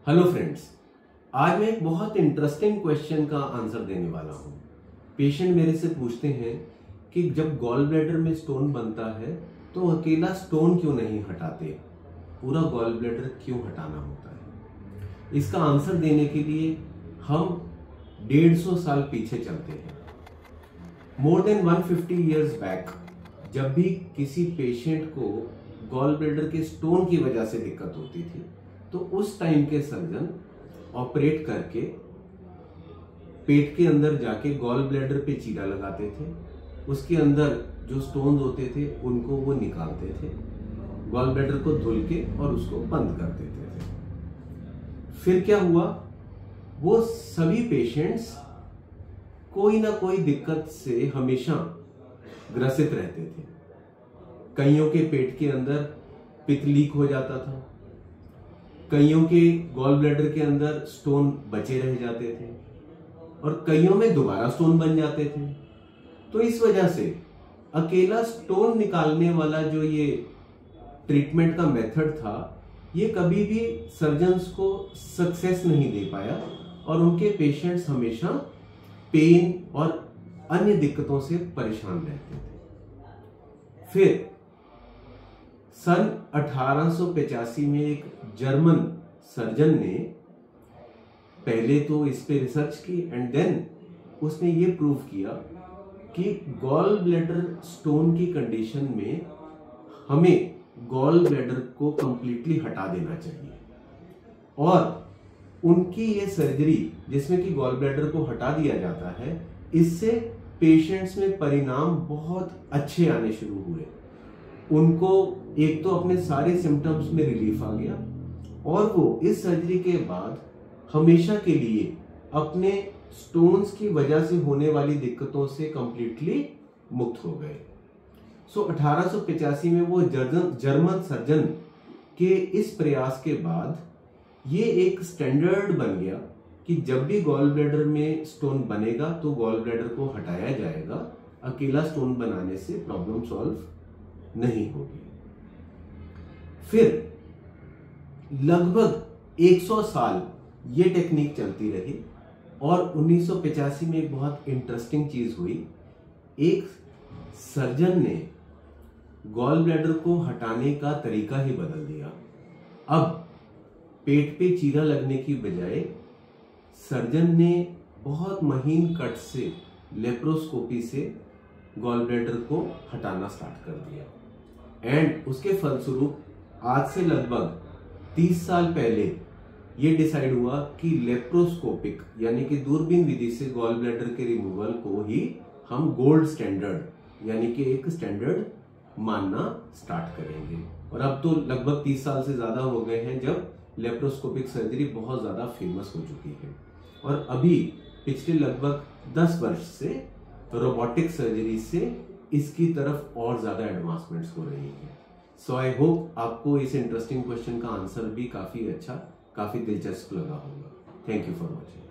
Hello friends, आज मैं एक बहुत इंटरेस्टिंग क्वेश्चन का आंसर देने वाला हूँ। पेशेंट मेरे से पूछते हैं कि जब गॉल ब्लैडर में स्टोन बनता है तो अकेला स्टोन क्यों नहीं हटाते, पूरा गॉल ब्लैडर क्यों हटाना होता है। इसका आंसर देने के लिए हम 150 साल पीछे चलते हैं। मोर देन 150 years बैक जब भी किसी पेशेंट को गॉल ब्लैडर के स्टोन की वजह से दिक्कत होती थी तो उस टाइम के सर्जन ऑपरेट करके पेट के अंदर जाके गॉल ब्लैडर पे चीरा लगाते थे। उसके अंदर जो स्टोन होते थे उनको वो निकालते थे, गॉल ब्लैडर को धुल के और उसको बंद कर देते थे। फिर क्या हुआ, वो सभी पेशेंट्स कोई ना कोई दिक्कत से हमेशा ग्रसित रहते थे। कईयों के पेट के अंदर पित्त लीक हो जाता था, कईयों के गॉल ब्लैडर के अंदर स्टोन बचे रह जाते थे और कईयों में दोबारा स्टोन बन जाते थे। तो इस वजह से अकेला स्टोन निकालने वाला जो ये ट्रीटमेंट का मेथड था, ये कभी भी सर्जन्स को सक्सेस नहीं दे पाया और उनके पेशेंट्स हमेशा पेन और अन्य दिक्कतों से परेशान रहते थे। फिर सन 1885 में एक जर्मन सर्जन ने पहले तो इस पे रिसर्च की एंड देन उसने ये प्रूव किया कि गॉल ब्लैडर स्टोन की कंडीशन में हमें गॉल ब्लैडर को कंप्लीटली हटा देना चाहिए। और उनकी ये सर्जरी जिसमें कि गॉल ब्लैडर को हटा दिया जाता है, इससे पेशेंट्स में परिणाम बहुत अच्छे आने शुरू हुए। उनको एक तो अपने सारे सिम्टम्स में रिलीफ आ गया और वो इस सर्जरी के बाद हमेशा के लिए अपने स्टोन्स की वजह से होने वाली दिक्कतों से कंप्लीटली मुक्त हो गए। 1885 में वो जर्मन सर्जन के इस प्रयास के बाद ये एक स्टैंडर्ड बन गया कि जब भी गॉल ब्लैडर में स्टोन बनेगा तो गॉल ब्लैडर को हटाया जाएगा। अकेला स्टोन बनाने से प्रॉब्लम सॉल्व नहीं होगी। फिर लगभग 100 साल ये टेक्निक चलती रही और 1985 में एक बहुत इंटरेस्टिंग चीज हुई। एक सर्जन ने गॉल ब्लैडर को हटाने का तरीका ही बदल दिया। अब पेट पे चीरा लगने की बजाय सर्जन ने बहुत महीन कट से लेप्रोस्कोपी से गॉल ब्लैडर को हटाना स्टार्ट कर दिया एंड उसके फलस्वरूप आज से लगभग 30 साल पहले ये डिसाइड हुआ कि लेप्रोस्कोपिक यानी कि दूरबीन विधि से गॉल ब्लैडर के रिमूवल को ही हम गोल्ड स्टैंडर्ड यानी कि एक स्टैंडर्ड मानना स्टार्ट करेंगे। और अब तो लगभग 30 साल से ज्यादा हो गए हैं जब लेप्रोस्कोपिक सर्जरी बहुत ज्यादा फेमस हो चुकी है और अभी पिछले लगभग 10 वर्ष से रोबोटिक सर्जरी से इसकी तरफ और ज्यादा एडवांसमेंट्स हो रही है। सो आई होप आपको इस इंटरेस्टिंग क्वेश्चन का आंसर भी काफी दिलचस्प लगा होगा। Thank you for watching.